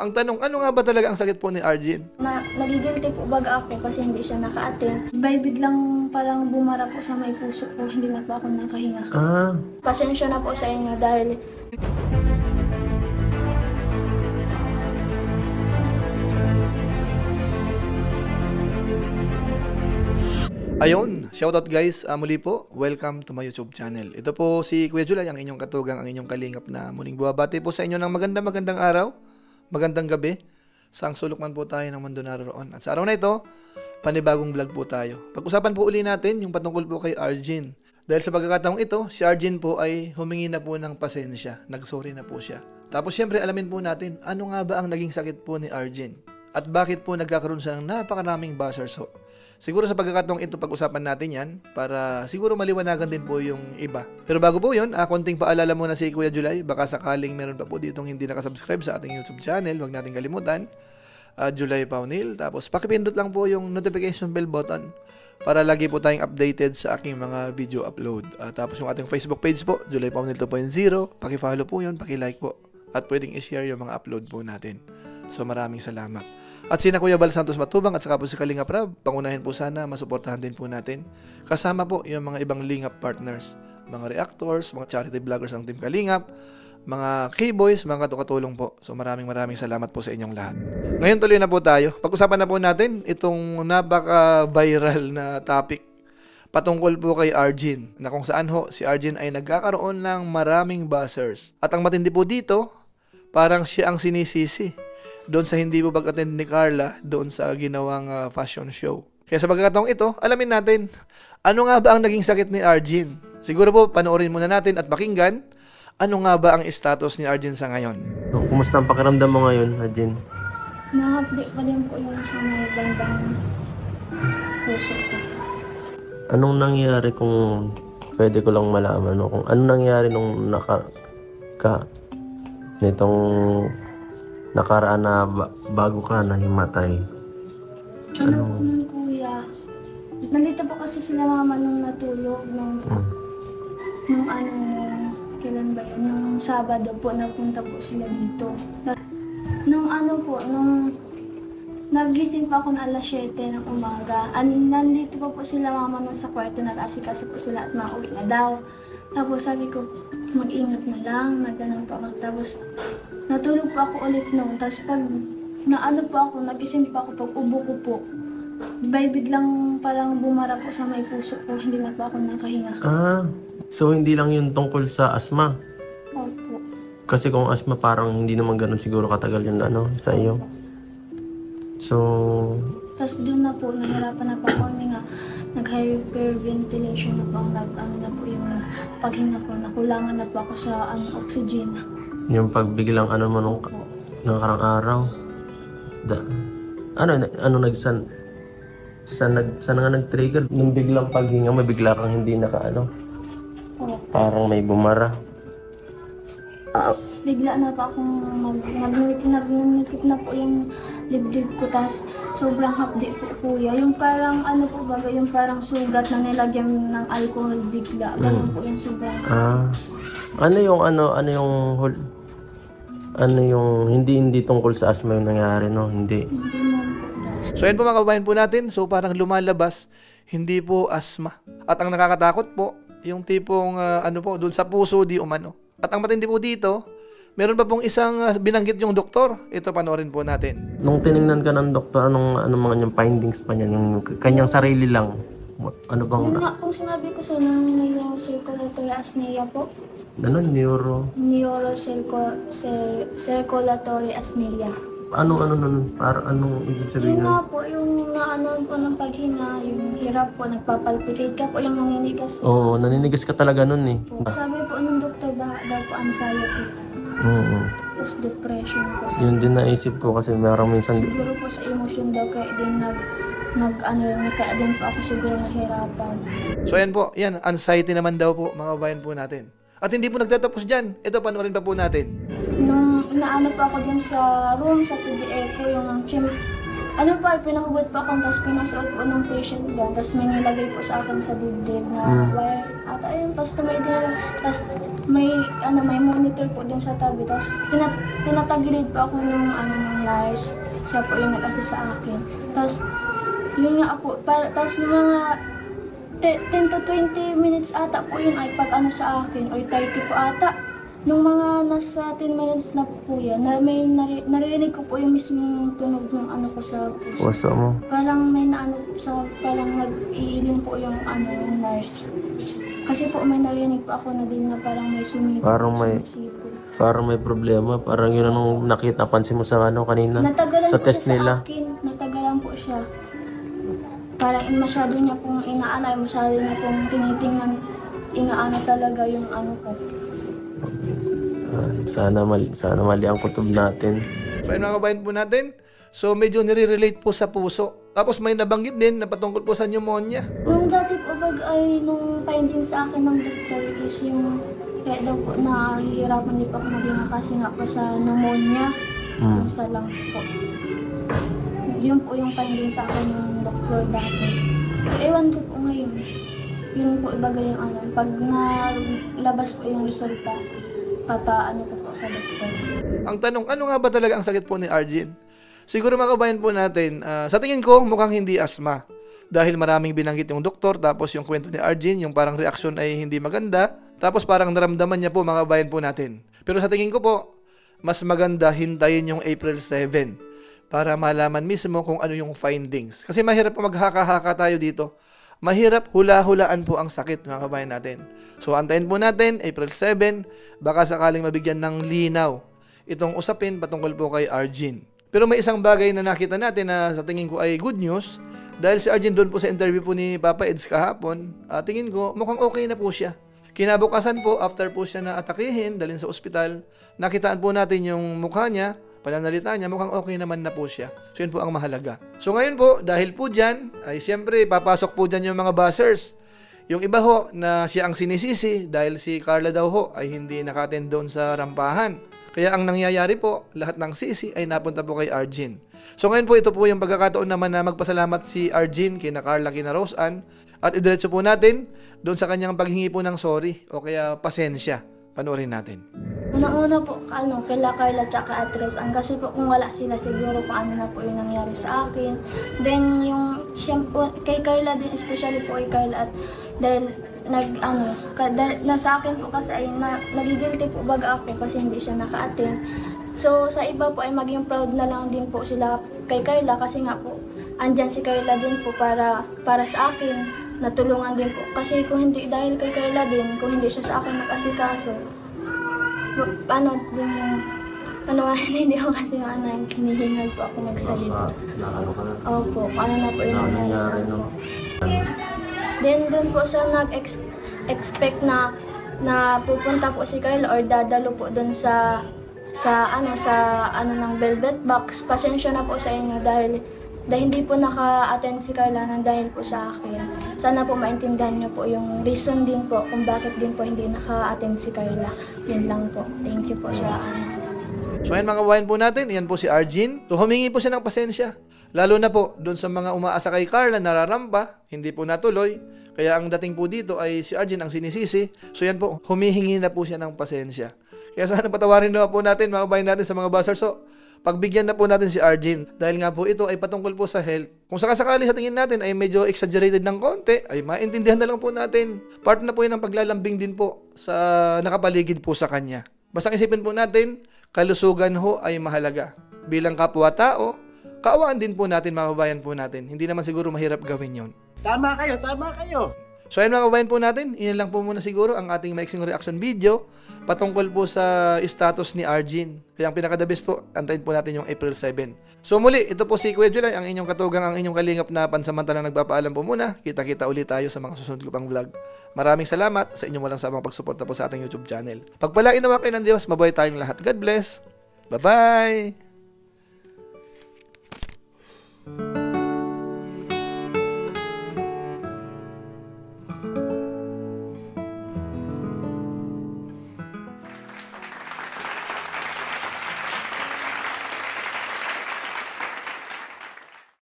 Ang tanong, ano nga ba talaga ang sakit po ni Arjen? Nagigilty po baga ako kasi hindi siya naka-attend. Biglang parang bumara po sa may puso ko, hindi na po ako nakahinga. Pasensya na po sa inyo dahil Ayun, shoutout guys, muli po, welcome to my YouTube channel. Ito po si Kuya Julay, ang inyong katugang, ang inyong kalingap na muling buwabati po sa inyo ng magandang araw, magandang gabi, saang sulok man po tayo ng mundo naroon. At sa araw na ito, panibagong vlog po tayo. Pag-usapan po uli natin yung patungkol po kay Arjen. Dahil sa pagkakataong ito, si Arjen po ay humingi na po ng pasensya, nagsorry na po siya. Tapos syempre alamin po natin, ano nga ba ang naging sakit po ni Arjen? At bakit po nagkakaroon siya ng napakaraming bashers ho? Siguro sa pagkakataong ito pag-usapan natin yan para siguro maliwanagan din po yung iba. Pero bago po yun, konting paalala muna si Kuya Julay. Baka sakaling meron pa po ditong hindi nakasubscribe sa ating YouTube channel, huwag natin kalimutan. Julay Paunil. Tapos pakipindot lang po yung notification bell button para lagi po tayong updated sa aking mga video upload. Tapos yung ating Facebook page po, Julay Paunil 2.0. Pakifollow po yun, pakilike po. At pwedeng i-share yung mga upload po natin. So maraming salamat. At sina Kuya Bal Santos Matubang at saka po si Kalingap Rab, pangunahin po sana, masuportahan din po natin. Kasama po yung mga ibang Lingap partners, mga reactors, mga charity vloggers ng Team Kalingap, mga K-Boys, mga katukatulong po. So maraming salamat po sa inyong lahat. Ngayon tuloy na po tayo. Pag-usapan na po natin itong napaka-viral na topic patungkol po kay Arjen, na kung saan ho si Arjen ay nagkakaroon ng maraming buzzers. At ang matindi po dito, parang siya ang sinisisi doon sa hindi po pag-attend ni Carla doon sa ginawang fashion show. Kaya sa pagkakataong ito, alamin natin, ano nga ba ang naging sakit ni Arjen? Siguro po, panoorin muna natin at pakinggan, ano nga ba ang status ni Arjen sa ngayon? Kumusta ang pakiramdam mo ngayon, Arjen? nakapdi pa din po yung sa may bandang puso ko. Anong nangyari kung pwede ko lang malaman, no? Kung anong nangyari nung nitong nakaraan na bago ka nahimatay? Ano po nun, kuya? Nandito po kasi sila mama nung natulog nung kailan ba yun? Nung Sabado po, nagpunta po sila dito. Nung nagising pa ako na alas 7 ng umaga. Nandito po sila mama nung sa kwarto, nag-asikaso po sila at mauwi na daw. Tapos sabi ko, mag-ingat na lang, nagganang pa ako. Tapos natulog pa ako ulit noon. Tapos pag nagising pa ako, pag ubo ko po, biglang parang bumara po sa may puso ko, hindi na po ako nakahinga. So hindi lang yun tungkol sa asma? Opo. Kasi kung asma parang hindi naman ganun siguro katagal yun sa iyo. So... Tapos doon na po, nahirapan na po ako nga, nag-hyperventilation na po ako, na po yung paghinga ko, nakulangan na po ako sa oxygen. Yung pagbiglang mo nung nakarang araw? Saan nga nag-trigger? Nung biglang paghinga, may bigla kang hindi parang may bumara. Bigla na pa akong nagninikip na po yung dibdib ko, tas sobrang hapdi po, kuya. Yung parang yung parang sugat na nilagyan ng alcohol bigla. Ganun po yung sobrang sugat. Ano yung hindi tungkol sa asthma yung nangyari, no? Hindi. Hindi mo po. So ayun po mga kababayan po natin, so parang lumalabas, hindi po asthma. At ang nakakatakot po, yung tipong doon sa puso di umano. At ang matindi po dito, meron pa pong isang binanggit yung doktor. Ito, panoorin po natin. Nung tiningnan ka ng doktor, anong mga yung findings pa niya? Yung kanyang sarili lang? Ano bang... Yung nga pong sinabi ko sa neurocirculatory asthenia po. Neurocirculatory asthenia. Anong ibig sabihin? Yung nga po, yung po ng paghinga, yung hirap po, nagpapalpitate ka po, yung naninigas. Oo, naninigas ka talaga nun eh. Sabi po ng doktor, baka daw po anxiety. Tapos depression po. Yun din naisip ko kasi parang minsan... Siguro po sa emotion daw, kaya din kaya din po ako siguro nahirapan. So ayan po, anxiety naman daw po, mga kababayan po natin. At hindi po nagtatapos dyan. Ito, panoorin pa po natin. Nung inaano pa ako dyan sa room, sa TDE ko, pinahubad pa ako, tapos pinasuot po ng patient doon, tapos may nilagay po sa akin sa dibdib na wire. At ayun, basta may dinala. Tapos may monitor po dun sa tabi. Tapos tinatagilid po ako ng nurse. Siya po yung nag-assist sa akin. Tapos yun nga po, tapos mga 10 to 20 minutes ata po yun ay pag sa akin, or 30 po ata. Nung mga nasa 10 minutes na po yan, narinig ko po yung mismong tunog ng ko sa puso. Puso mo? Parang may parang nag-iiling po yung yung nurse. Kasi po may narinig po ako na din na parang may sumipo. Parang may problema. Parang yun anong nakita, pansin mo sa kanina? Natagalan sa po test siya nila. sa akin. Natagalan po siya. Parang masyado niya pong masyado niya pong tinitingnan, talaga yung ko. Sana mali ang kutob natin. So ayun mga kabayan po natin. So medyo nire-relate po sa puso. Tapos may nabanggit din na patungkol po sa pneumonia. Nung dati po nung finding sa akin ng doktor is yung kaya daw po nahihirapan din po ako maging kasi nga po sa pneumonia. Yung sa lungs po. Yun po yung finding sa akin ng doktor dati. Ewan ko po ngayon. Yun po ibaga yung pag nalabas po yung resulta, ko po sa doktor. Ang tanong, ano nga ba talaga ang sakit po ni Arjen? Siguro mga kabayan po natin, sa tingin ko mukhang hindi asthma. Dahil maraming binanggit yung doktor, tapos yung kwento ni Arjen, yung parang reaksyon ay hindi maganda, tapos parang naramdaman niya po mga kabayan po natin. Pero sa tingin ko po, mas maganda hintayin yung April 7 para malaman mismo kung ano yung findings. Kasi mahirap po maghaka-haka tayo dito. Mahirap hula-hulaan po ang sakit mga kabayan natin. So antayin po natin April 7, baka sakaling mabigyan ng linaw itong usapin patungkol po kay Arjen. Pero may isang bagay na nakita natin na sa tingin ko ay good news, dahil si Arjen doon po sa interview po ni Papa Eds kahapon, tingin ko mukhang okay na po siya. Kinabukasan po, after po siya na atakihin, dalhin sa ospital, nakitaan po natin yung mukha niya, pananalita niya, mukhang okay naman na po siya. So yun po ang mahalaga. So ngayon po, dahil po dyan, ay siyempre papasok po dyan yung mga buzzers. Yung iba ho na siya ang sinisisi dahil si Carla daw ho ay hindi naka-attend doon sa rampahan. Kaya ang nangyayari po, lahat ng sisi ay napunta po kay Arjen. So ngayon po, ito po yung pagkakataon naman na magpasalamat si Arjen kina Carla, kina Roseanne, at idiretso po natin doon sa kanyang paghingi po ng sorry o kaya pasensya. Panoorin natin. Unang-una po, kila Carla tsaka Ate Roseanne, kasi po kung wala sila siguro kung ano na po yung nangyari sa akin. Then yung kay Carla din, especially po kay Carla, at dahil sa akin po kasi ay nagigilty po baga ako kasi hindi siya naka-attend. So sa iba po ay maging proud na lang din po sila kay Carla kasi nga po andyan si Carla din po para sa akin, natulungan din po. Kasi kung hindi dahil kay Carla din, kung hindi siya sa akin nag-asikaso, hindi ako kasi hinihingal po ako magsalita. Opo, paano na po yung nangyari sa akin. Then doon po sa nag-expect na pupunta po si Carla or dadalo po doon sa ng Velvet Box. Pasensya na po sa inyo dahil hindi po naka-attend si Carla nang dahil po sa akin. Sana po maintindihan niyo po yung reason din po kung bakit din po hindi naka-attend si Carla. Yun lang po. Thank you po sa So ayan mga kabayan po natin, yan po si Arjen. So humingi po siya ng pasensya. Lalo na po doon sa mga umaasa kay Carla, nararampa, hindi po natuloy. Kaya ang dating po dito ay si Arjen ang sinisisi. So yan po, humihingi na po siya ng pasensya. Kaya sana patawarin na po natin mga kabayan natin sa mga buzzers. So pagbigyan na po natin si Arjen dahil nga po ito ay patungkol po sa health. Kung sakasakali sa tingin natin ay medyo exaggerated ng konti, ay maintindihan na lang po natin. Part na po yun ng paglalambing din po sa nakapaligid po sa kanya. Basta isipin po natin, kalusugan ho ay mahalaga. Bilang kapwa-tao, kaawaan din po natin mga kabayan po natin. Hindi naman siguro mahirap gawin yon. Tama kayo. So ayun mga kabayan po natin, iyan lang po muna siguro ang ating maiksing reaction video patungkol po sa status ni Arjen. Kaya ang pinaka-the best po, antayin po natin yung April 7. So muli, ito po si Kuya July, ang inyong katugang, ang inyong kalingap na pansamantalang nagpapaalam po muna. Kita-kita ulit tayo sa mga susunod ko pang vlog. Maraming salamat sa inyong walang sabang pagsuporta po sa ating YouTube channel. Pagpalain nawa kayo ng Diyos, mabuhay tayong lahat. God bless. Bye-bye!